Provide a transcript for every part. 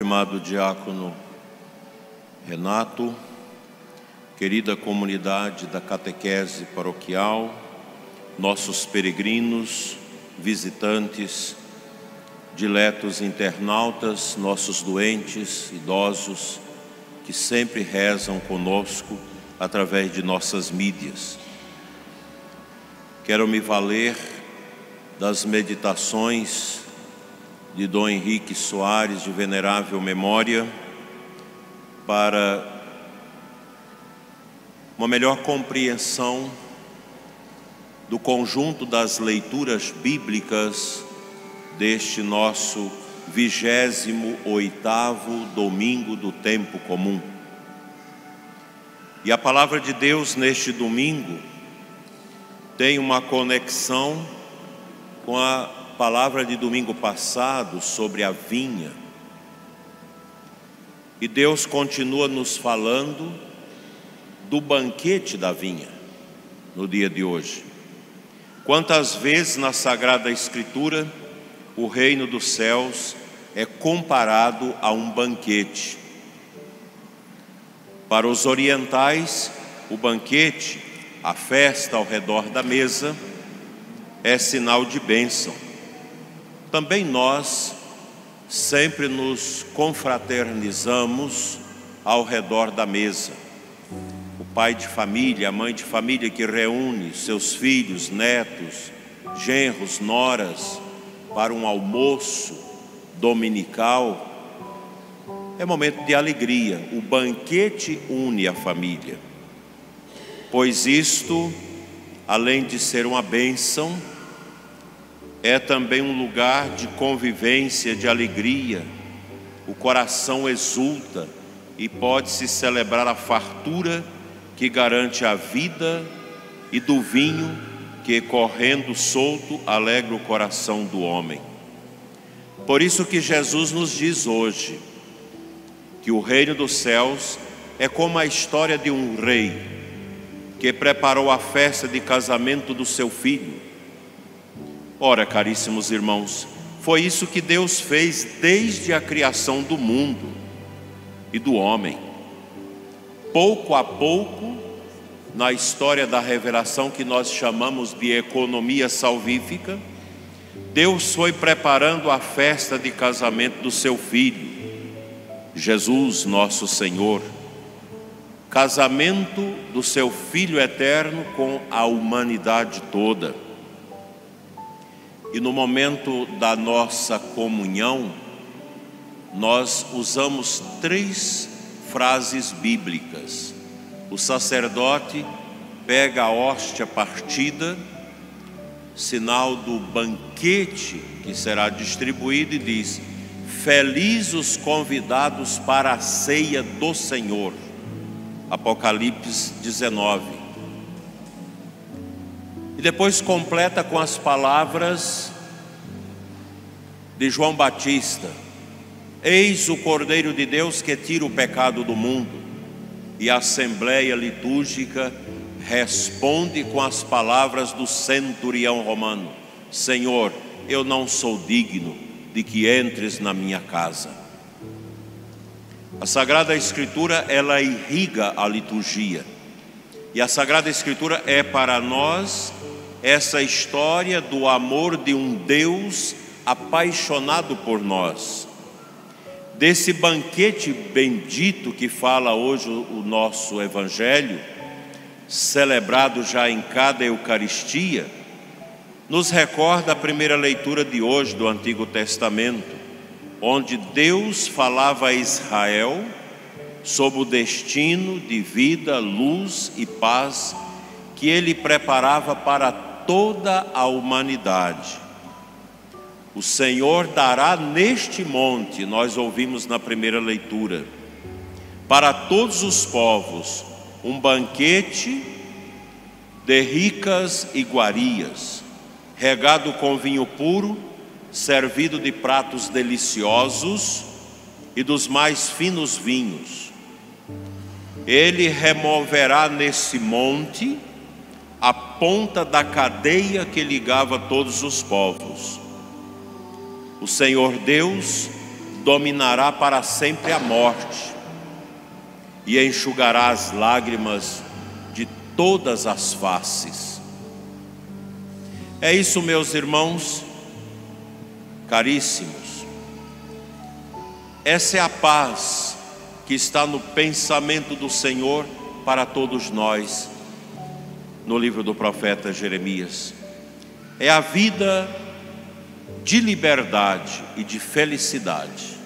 Amado diácono Renato, querida comunidade da catequese paroquial, nossos peregrinos, visitantes, diletos internautas, nossos doentes, idosos, que sempre rezam conosco através de nossas mídias. Quero me valer das meditações de Dom Henrique Soares, de venerável memória, para uma melhor compreensão do conjunto das leituras bíblicas deste nosso 28º domingo do tempo comum. E a palavra de Deus neste domingo tem uma conexão com a palavra de domingo passado sobre a vinha. E Deus continua nos falando do banquete da vinha no dia de hoje. Quantas vezes na Sagrada Escritura o reino dos céus é comparado a um banquete. Para os orientais, o banquete, a festa ao redor da mesa, é sinal de bênção. Também nós sempre nos confraternizamos ao redor da mesa. O pai de família, a mãe de família que reúne seus filhos, netos, genros, noras para um almoço dominical, é momento de alegria. O banquete une a família, pois isto, além de ser uma bênção, é também um lugar de convivência, de alegria. O coração exulta e pode-se celebrar a fartura que garante a vida e do vinho que, correndo solto, alegra o coração do homem. Por isso que Jesus nos diz hoje que o reino dos céus é como a história de um rei que preparou a festa de casamento do seu filho. Ora, caríssimos irmãos, foi isso que Deus fez desde a criação do mundo e do homem. Pouco a pouco, na história da revelação que nós chamamos de economia salvífica, Deus foi preparando a festa de casamento do seu Filho, Jesus nosso Senhor. Casamento do seu Filho eterno com a humanidade toda. E no momento da nossa comunhão, nós usamos 3 frases bíblicas. O sacerdote pega a hóstia partida, sinal do banquete que será distribuído, e diz: felizes os convidados para a ceia do Senhor. Apocalipse 19. E depois completa com as palavras de João Batista: eis o Cordeiro de Deus que tira o pecado do mundo. E a assembleia litúrgica responde com as palavras do centurião romano: Senhor, eu não sou digno de que entres na minha casa. A Sagrada Escritura, ela irriga a liturgia. E a Sagrada Escritura é para nós essa história do amor de um Deus apaixonado por nós. Desse banquete bendito que fala hoje o nosso Evangelho, celebrado já em cada Eucaristia, nos recorda a primeira leitura de hoje do Antigo Testamento, onde Deus falava a Israel sobre o destino de vida, luz e paz que Ele preparava para toda a humanidade. O Senhor dará neste monte, nós ouvimos na primeira leitura, para todos os povos um banquete de ricas iguarias, regado com vinho puro, servido de pratos deliciosos e dos mais finos vinhos. Ele removerá nesse monte a ponta da cadeia que ligava todos os povos. O Senhor Deus dominará para sempre a morte e enxugará as lágrimas de todas as faces. É isso, meus irmãos caríssimos. Essa é a paz que está no pensamento do Senhor para todos nós, no livro do profeta Jeremias. É a vida de liberdade e de felicidade.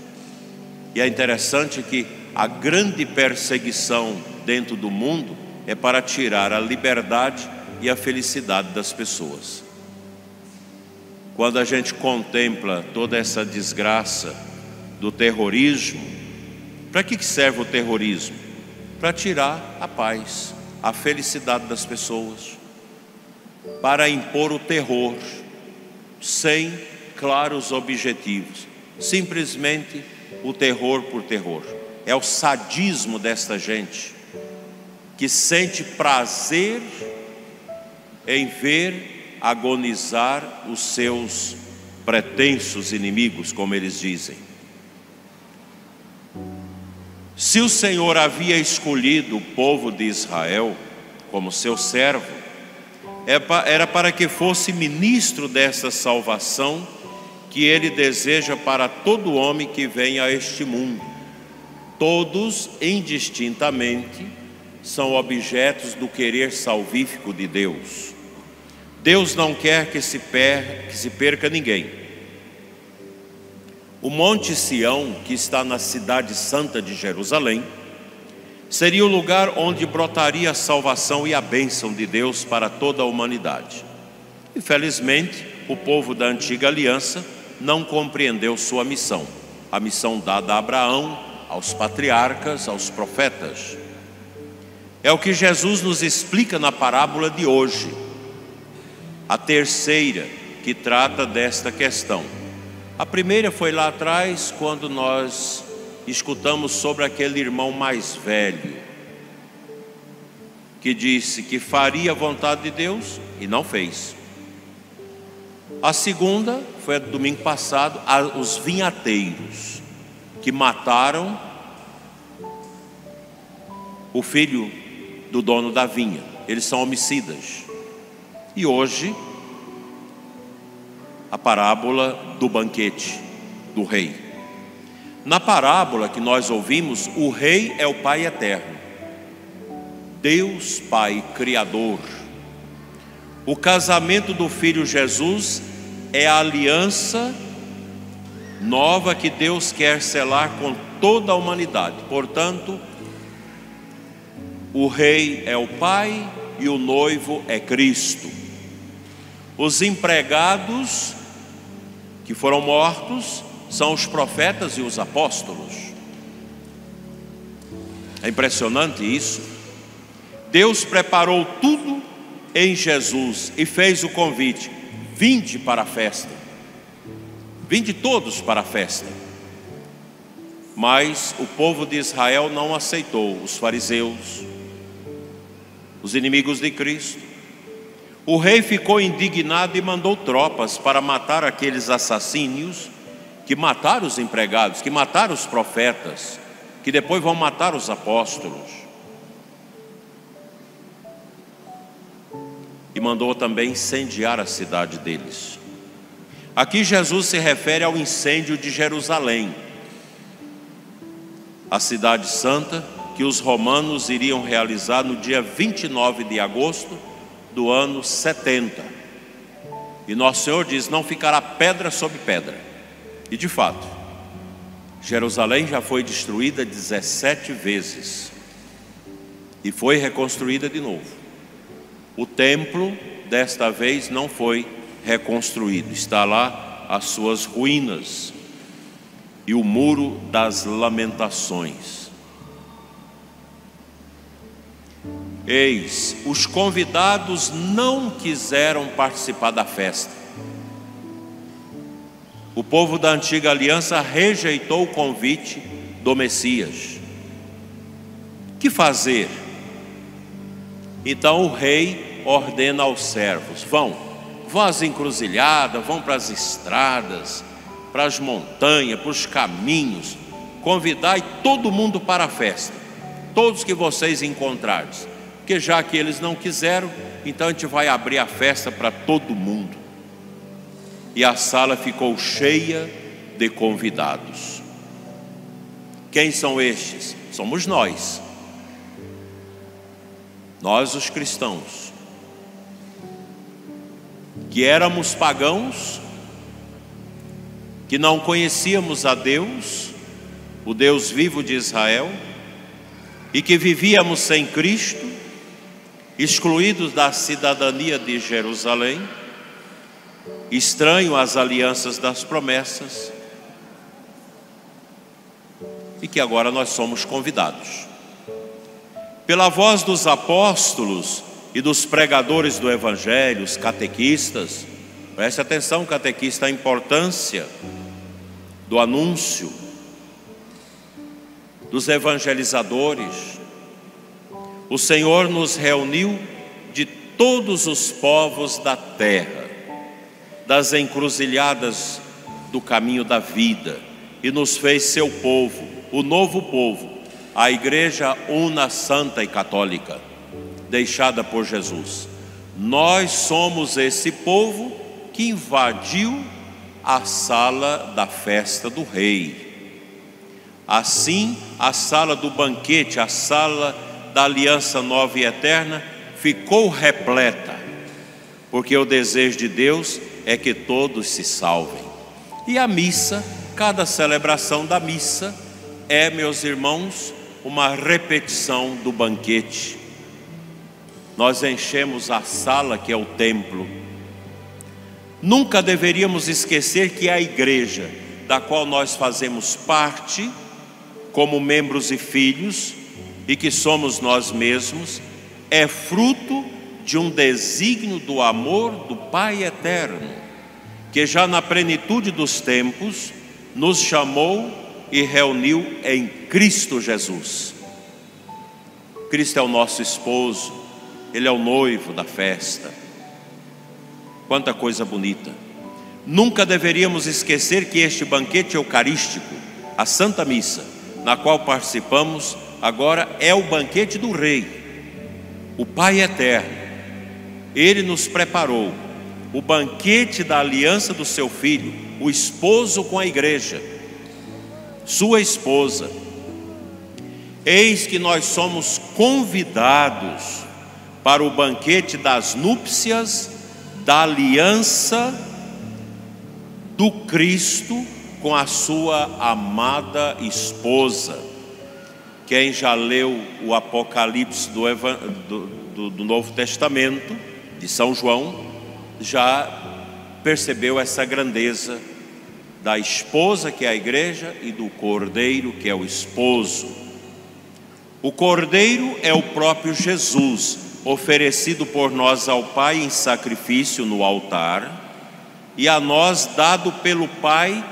E é interessante que a grande perseguição dentro do mundo é para tirar a liberdade e a felicidade das pessoas. Quando a gente contempla toda essa desgraça do terrorismo, para que serve o terrorismo? Para tirar a paz, a felicidade das pessoas, para impor o terror, sem claros objetivos, simplesmente o terror por terror. É o sadismo desta gente, que sente prazer em ver agonizar os seus pretensos inimigos, como eles dizem. Se o Senhor havia escolhido o povo de Israel como seu servo, era para que fosse ministro dessa salvação que Ele deseja para todo homem que vem a este mundo. Todos, indistintamente, são objetos do querer salvífico de Deus. Deus não quer que se perca ninguém. O Monte Sião, que está na cidade santa de Jerusalém, seria o lugar onde brotaria a salvação e a bênção de Deus para toda a humanidade. Infelizmente, o povo da antiga aliança não compreendeu sua missão, a missão dada a Abraão, aos patriarcas, aos profetas. É o que Jesus nos explica na parábola de hoje, a terceira que trata desta questão. A primeira foi lá atrás, quando nós escutamos sobre aquele irmão mais velho, que disse que faria a vontade de Deus e não fez. A segunda foi do domingo passado, os vinhateiros, que mataram o filho do dono da vinha. Eles são homicidas. E hoje, a parábola do banquete do rei. Na parábola que nós ouvimos, o rei é o Pai eterno, Deus Pai Criador. O casamento do Filho Jesus é a aliança nova que Deus quer selar com toda a humanidade. Portanto, o rei é o Pai e o noivo é Cristo. Os empregados que foram mortos são os profetas e os apóstolos. É impressionante isso. Deus preparou tudo em Jesus e fez o convite: vinde para a festa, vinde todos para a festa. Mas o povo de Israel não aceitou, os fariseus, os inimigos de Cristo. O rei ficou indignado e mandou tropas para matar aqueles assassínios que mataram os empregados, que mataram os profetas, que depois vão matar os apóstolos. E mandou também incendiar a cidade deles. Aqui Jesus se refere ao incêndio de Jerusalém, a cidade santa que os romanos iriam realizar no dia 29 de agosto do ano 70. E Nosso Senhor diz: não ficará pedra sobre pedra. E de fato, Jerusalém já foi destruída 17 vezes e foi reconstruída de novo. O templo desta vez não foi reconstruído, está lá as suas ruínas e o muro das lamentações. Eis, os convidados não quiseram participar da festa. O povo da antiga aliança rejeitou o convite do Messias. Que fazer? Então o rei ordena aos servos: vão às encruzilhadas, vão para as estradas, para as montanhas, para os caminhos. Convidai todo mundo para a festa, todos que vocês encontrarem. Porque já que eles não quiseram, então a gente vai abrir a festa para todo mundo. E a sala ficou cheia de convidados. Quem são estes? Somos nós. Nós os cristãos, que éramos pagãos, que não conhecíamos a Deus, o Deus vivo de Israel, e que vivíamos sem Cristo, excluídos da cidadania de Jerusalém, estranho às alianças das promessas, e que agora nós somos convidados. Pela voz dos apóstolos e dos pregadores do Evangelho, os catequistas, preste atenção, catequista, a importância do anúncio, dos evangelizadores. O Senhor nos reuniu de todos os povos da terra, das encruzilhadas do caminho da vida, e nos fez seu povo, o novo povo, a Igreja una, santa e católica, deixada por Jesus. Nós somos esse povo que invadiu a sala da festa do Rei. Assim, a sala do banquete, a sala da aliança nova e eterna, ficou repleta, porque o desejo de Deus é que todos se salvem. E a missa, cada celebração da missa é, meus irmãos, uma repetição do banquete. Nós enchemos a sala que é o templo. Nunca deveríamos esquecer que a igreja, da qual nós fazemos parte, como membros e filhos, e que somos nós mesmos, é fruto de um desígnio do amor do Pai eterno, que já na plenitude dos tempos nos chamou e reuniu em Cristo Jesus. Cristo é o nosso esposo, Ele é o noivo da festa. Quanta coisa bonita! Nunca deveríamos esquecer que este banquete eucarístico, a Santa Missa, na qual participamos agora, é o banquete do Rei, o Pai eterno. Ele nos preparou o banquete da aliança do seu Filho, o esposo com a igreja, sua esposa. Eis que nós somos convidados para o banquete das núpcias da aliança do Cristo com a sua amada esposa. Quem já leu o Apocalipse do Novo Testamento, de São João, já percebeu essa grandeza da esposa, que é a igreja, e do cordeiro, que é o esposo. O cordeiro é o próprio Jesus, oferecido por nós ao Pai em sacrifício no altar, e a nós dado pelo Pai,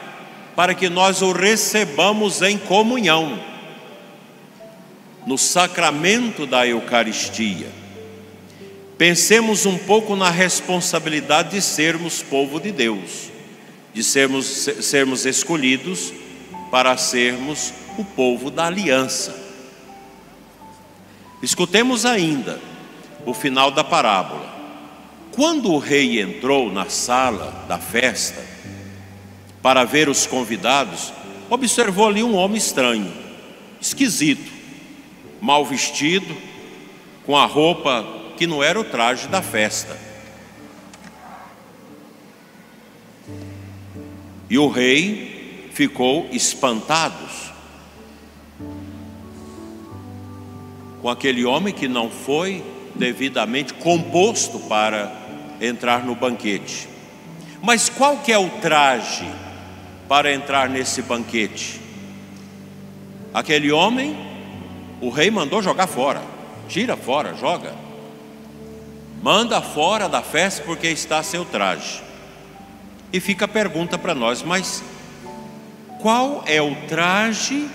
para que nós o recebamos em comunhão, no sacramento da Eucaristia. Pensemos um pouco na responsabilidade de sermos povo de Deus, de sermos escolhidos para sermos o povo da aliança. Escutemos ainda o final da parábola. Quando o rei entrou na sala da festa para ver os convidados, observou ali um homem estranho, esquisito, mal vestido, com a roupa que não era o traje da festa. E o rei ficou espantado com aquele homem que não foi devidamente composto para entrar no banquete. Mas qual que é o traje para entrar nesse banquete? Aquele homem, o rei mandou jogar fora. Tira fora, joga. Manda fora da festa, porque está seu traje. E fica a pergunta para nós: mas qual é o traje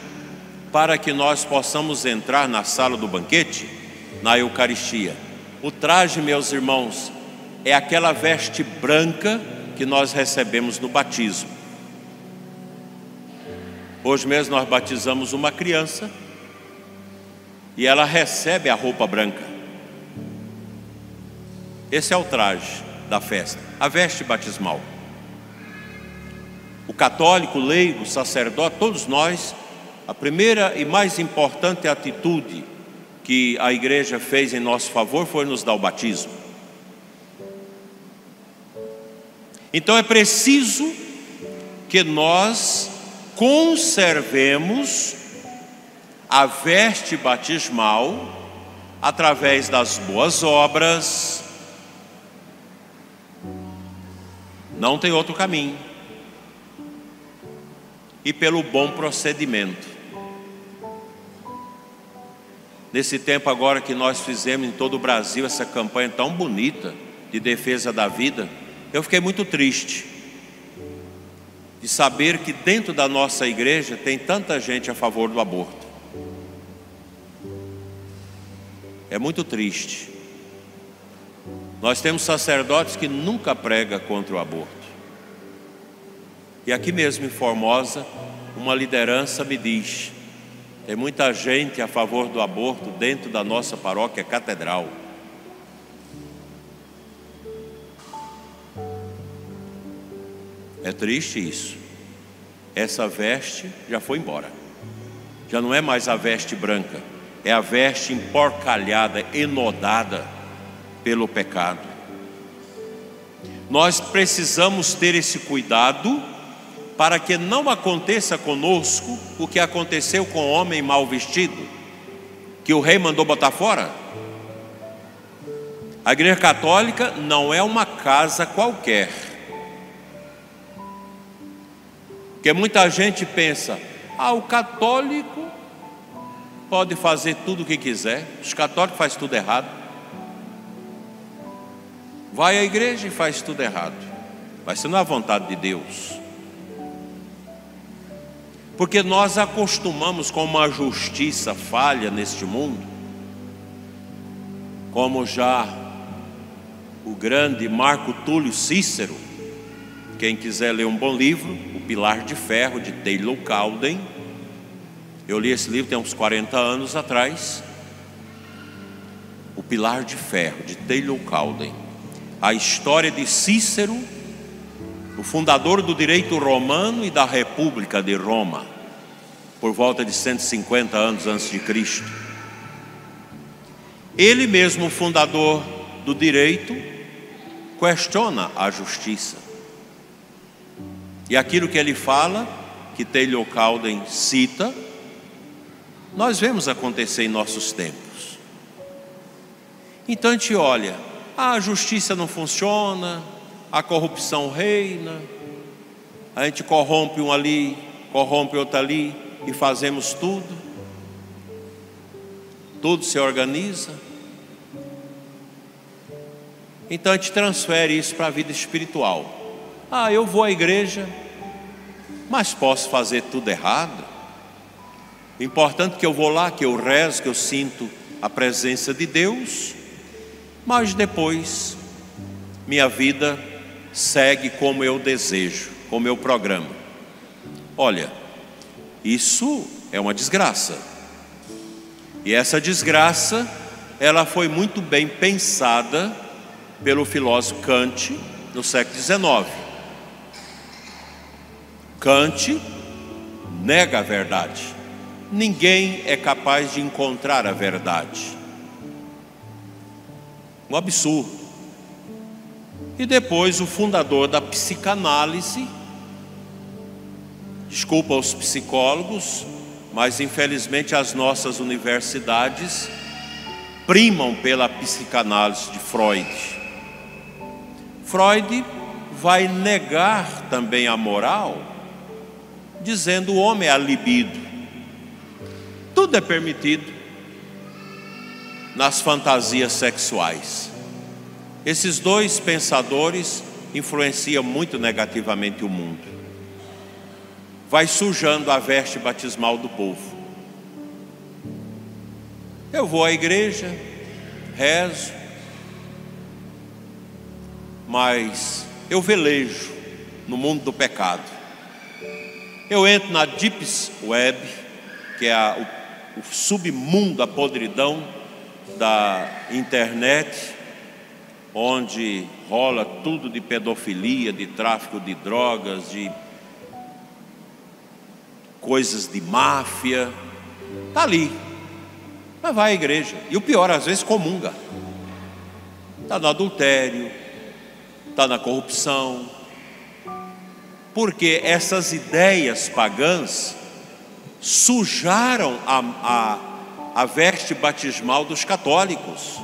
para que nós possamos entrar na sala do banquete, na Eucaristia? O traje, meus irmãos, é aquela veste branca que nós recebemos no batismo. Hoje mesmo nós batizamos uma criança e ela recebe a roupa branca. Esse é o traje da festa, a veste batismal. O católico, o leigo, o sacerdote, todos nós, a primeira e mais importante atitude que a igreja fez em nosso favor foi nos dar o batismo. Então é preciso que nós conservemos a veste batismal através das boas obras. Não tem outro caminho. E pelo bom procedimento. Nesse tempo agora que nós fizemos em todo o Brasil essa campanha tão bonita de defesa da vida, eu fiquei muito triste de saber que dentro da nossa igreja tem tanta gente a favor do aborto. É muito triste. Nós temos sacerdotes que nunca pregam contra o aborto. E aqui mesmo em Formosa, uma liderança me diz: tem muita gente a favor do aborto dentro da nossa paróquia catedral. É triste isso. Essa veste já foi embora. Já não é mais a veste branca, é a veste emporcalhada, enodada pelo pecado. Nós precisamos ter esse cuidado para que não aconteça conosco o que aconteceu com o homem mal vestido, que o rei mandou botar fora. A igreja católica não é uma casa qualquer. Porque muita gente pensa: o católico pode fazer tudo o que quiser, os católicos fazem tudo errado. Vai à igreja e faz tudo errado. Vai ser na vontade de Deus. Porque nós acostumamos com uma justiça falha neste mundo, como já o grande Marco Túlio Cícero, quem quiser ler um bom livro, O Pilar de Ferro, de Taylor Cowden. Eu li esse livro tem uns 40 anos atrás. O Pilar de Ferro, de Taylor Cowden. A história de Cícero, o fundador do direito romano e da República de Roma, por volta de 150 anos antes de Cristo. Ele mesmo, fundador do direito, questiona a justiça. E aquilo que ele fala, que Taylor Cowden cita, nós vemos acontecer em nossos tempos. Então a gente olha, a justiça não funciona, a corrupção reina, a gente corrompe um ali, corrompe outro ali, e fazemos tudo se organiza. Então a gente transfere isso para a vida espiritual. Eu vou à igreja, mas posso fazer tudo errado. O importante é que eu vou lá, que eu rezo, que eu sinto a presença de Deus, mas depois minha vida segue como eu desejo, como eu programo. Olha, isso é uma desgraça. E essa desgraça, ela foi muito bem pensada pelo filósofo Kant no século XIX. Kant nega a verdade. Ninguém é capaz de encontrar a verdade. Um absurdo. E depois o fundador da psicanálise, desculpa aos psicólogos, mas infelizmente as nossas universidades primam pela psicanálise de Freud. Freud vai negar também a moral, dizendo o homem é a libido. Tudo é permitido nas fantasias sexuais. Esses dois pensadores influenciam muito negativamente o mundo. Vai sujando a veste batismal do povo. Eu vou à igreja, rezo, mas eu velejo no mundo do pecado. Eu entro na Deep Web, que é o submundo, a podridão da internet, onde rola tudo de pedofilia, de tráfico de drogas, de coisas de máfia. Está ali, mas vai à igreja. E o pior, às vezes comunga. Está no adultério, está na corrupção. Porque essas ideias pagãs sujaram a veste batismal dos católicos.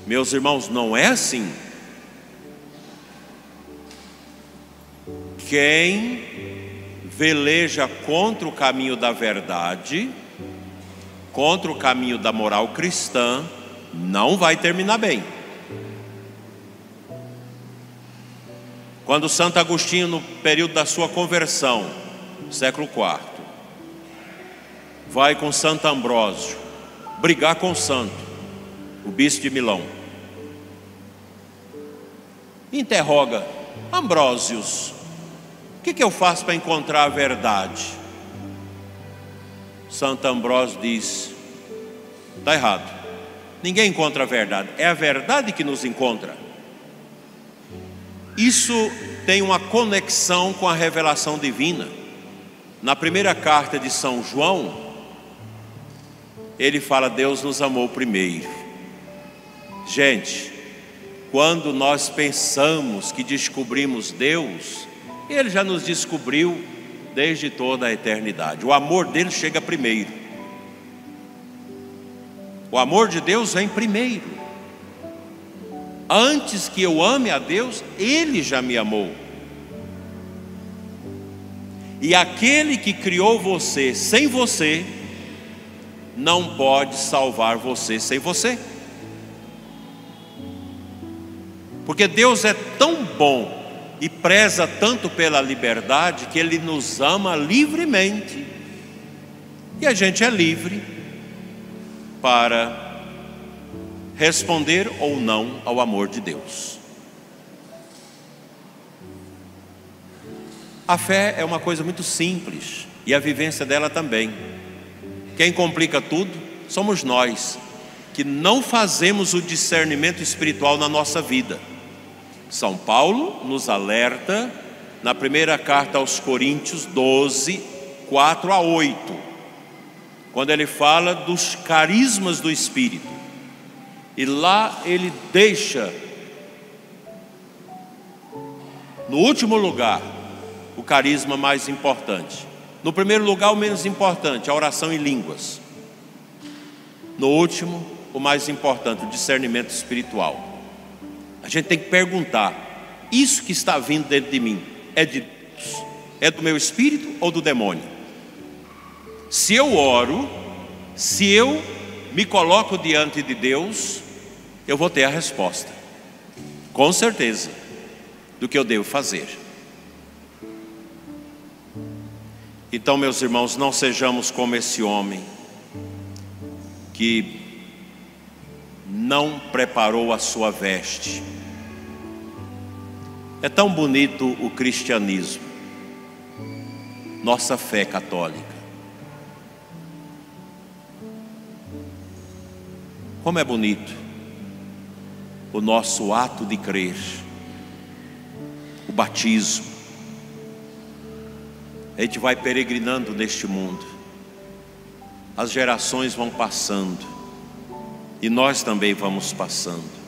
Meus irmãos, não é assim. Quem veleja contra o caminho da verdade, contra o caminho da moral cristã, não vai terminar bem. Quando Santo Agostinho, no período da sua conversão, século IV, vai com Santo Ambrósio brigar com o santo, o bispo de Milão, interroga: Ambrósios, o que eu faço para encontrar a verdade? Santo Ambrósio diz: está errado, ninguém encontra a verdade, é a verdade que nos encontra. Isso tem uma conexão com a revelação divina. Na primeira carta de São João, ele fala: Deus nos amou primeiro. Gente, quando nós pensamos que descobrimos Deus, Ele já nos descobriu desde toda a eternidade. O amor dele chega primeiro. O amor de Deus vem primeiro. Antes que eu ame a Deus, Ele já me amou. E aquele que criou você sem você, não pode salvar você sem você. Porque Deus é tão bom e preza tanto pela liberdade, que Ele nos ama livremente. E a gente é livre para responder ou não ao amor de Deus. A fé é uma coisa muito simples, e a vivência dela também. Quem complica tudo somos nós, que não fazemos o discernimento espiritual na nossa vida. São Paulo nos alerta na primeira carta aos Coríntios 12, 4 a 8, quando ele fala dos carismas do Espírito. E lá ele deixa, no último lugar, o carisma mais importante. No primeiro lugar, o menos importante, a oração em línguas. No último, o mais importante, o discernimento espiritual. A gente tem que perguntar: isso que está vindo dentro de mim é de Deus? É do meu espírito ou do demônio? Se eu oro, se eu me coloco diante de Deus, eu vou ter a resposta, com certeza, do que eu devo fazer. Então, meus irmãos, não sejamos como esse homem que não preparou a sua veste. É tão bonito o cristianismo, nossa fé católica. Como é bonito o nosso ato de crer, o batismo. A gente vai peregrinando neste mundo, as gerações vão passando, e nós também vamos passando.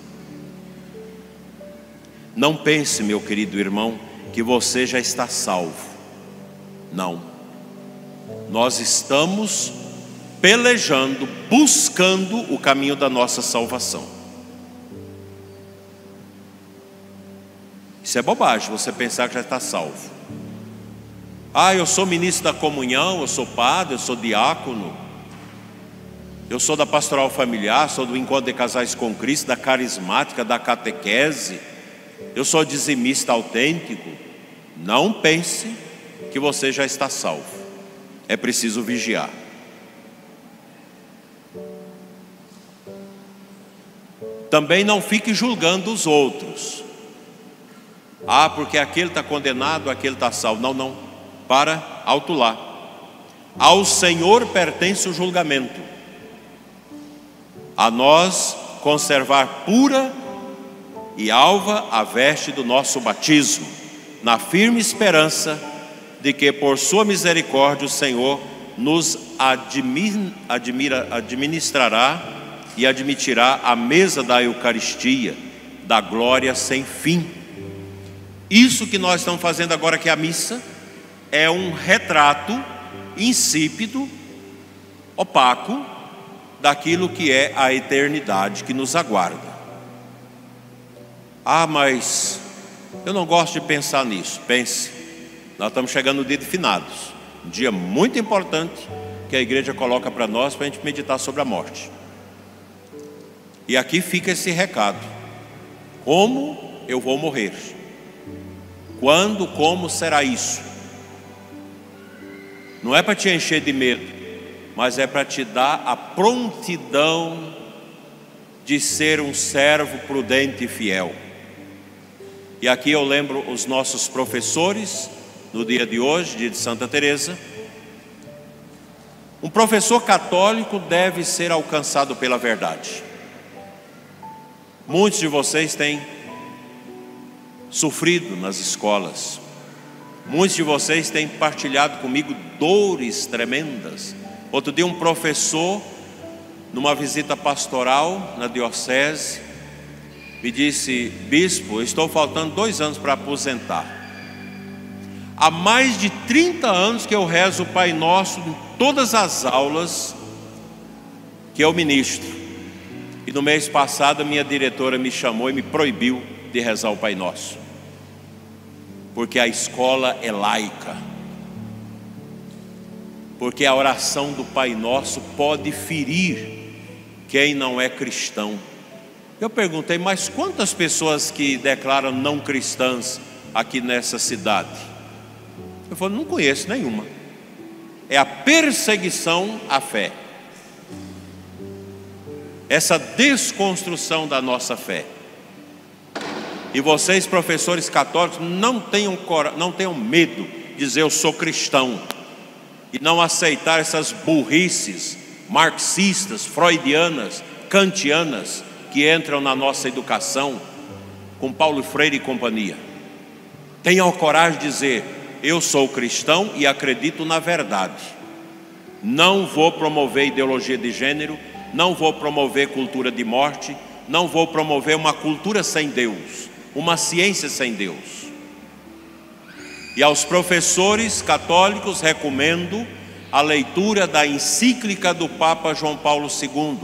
Não pense, meu querido irmão, que você já está salvo. Não. Nós estamos pelejando, buscando o caminho da nossa salvação. Isso é bobagem, você pensar que já está salvo. Ah, eu sou ministro da comunhão, eu sou padre, eu sou diácono, eu sou da pastoral familiar, sou do encontro de casais com Cristo, da carismática, da catequese, eu sou dizimista autêntico. Não pense que você já está salvo. É preciso vigiar. Também não fique julgando os outros. Ah, porque aquele está condenado, aquele está salvo. Não, não. Para, alto lá. Ao Senhor pertence o julgamento. A nós conservar pura e alva a veste do nosso batismo, na firme esperança de que por sua misericórdia o Senhor nos administrará e admitirá a mesa da Eucaristia, da glória sem fim. Isso que nós estamos fazendo agora, que é a missa, é um retrato insípido, opaco, daquilo que é a eternidade que nos aguarda. Ah, mas eu não gosto de pensar nisso. Pense, nós estamos chegando no dia de finados, um dia muito importante que a igreja coloca para nós, para a gente meditar sobre a morte. E aqui fica esse recado: como eu vou morrer? Quando, como será isso? Não é para te encher de medo, mas é para te dar a prontidão de ser um servo prudente e fiel. E aqui eu lembro os nossos professores no dia de hoje, dia de Santa Teresa. Um professor católico deve ser alcançado pela verdade. Muitos de vocês têm sofrido nas escolas. Muitos de vocês têm partilhado comigo dores tremendas. Outro dia um professor, numa visita pastoral na diocese, me disse: bispo, estou faltando 2 anos para aposentar. Há mais de 30 anos que eu rezo o Pai Nosso em todas as aulas que eu ministro. E no mês passado a minha diretora me chamou e me proibiu de rezar o Pai Nosso, porque a escola é laica, porque a oração do Pai Nosso pode ferir quem não é cristão. Eu perguntei: mas quantas pessoas que declaram não cristãs aqui nessa cidade? Eu falei: não conheço nenhuma. É a perseguição à fé, essa desconstrução da nossa fé. E vocês, professores católicos, não tenham medo de dizer eu sou cristão, e não aceitar essas burrices marxistas, freudianas, kantianas que entram na nossa educação com Paulo Freire e companhia. Tenham a coragem de dizer: eu sou cristão e acredito na verdade. Não vou promover ideologia de gênero, não vou promover cultura de morte, não vou promover uma cultura sem Deus, uma ciência sem Deus. E aos professores católicos recomendo a leitura da encíclica do Papa João Paulo II,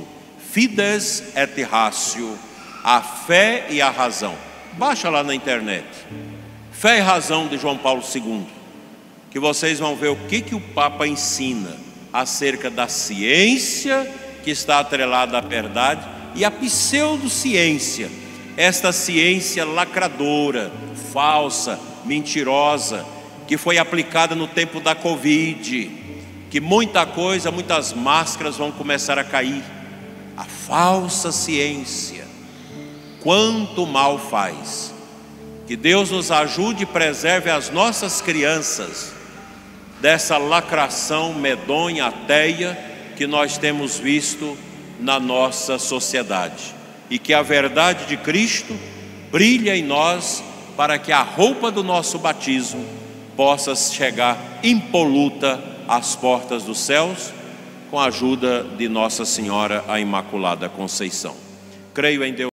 Fides et Ratio, a fé e a razão. Baixa lá na internet, Fé e Razão de João Paulo II, que vocês vão ver o que o Papa ensina acerca da ciência, que está atrelada à verdade, e a pseudociência, esta ciência lacradora, falsa, mentirosa, que foi aplicada no tempo da Covid, que muitas máscaras vão começar a cair. A falsa ciência, quanto mal faz. Que Deus nos ajude e preserve as nossas crianças dessa lacração medonha, ateia, que nós temos visto na nossa sociedade. E que a verdade de Cristo brilhe em nós, para que a roupa do nosso batismo possa chegar impoluta às portas dos céus, com a ajuda de Nossa Senhora, a Imaculada Conceição. Creio em Deus.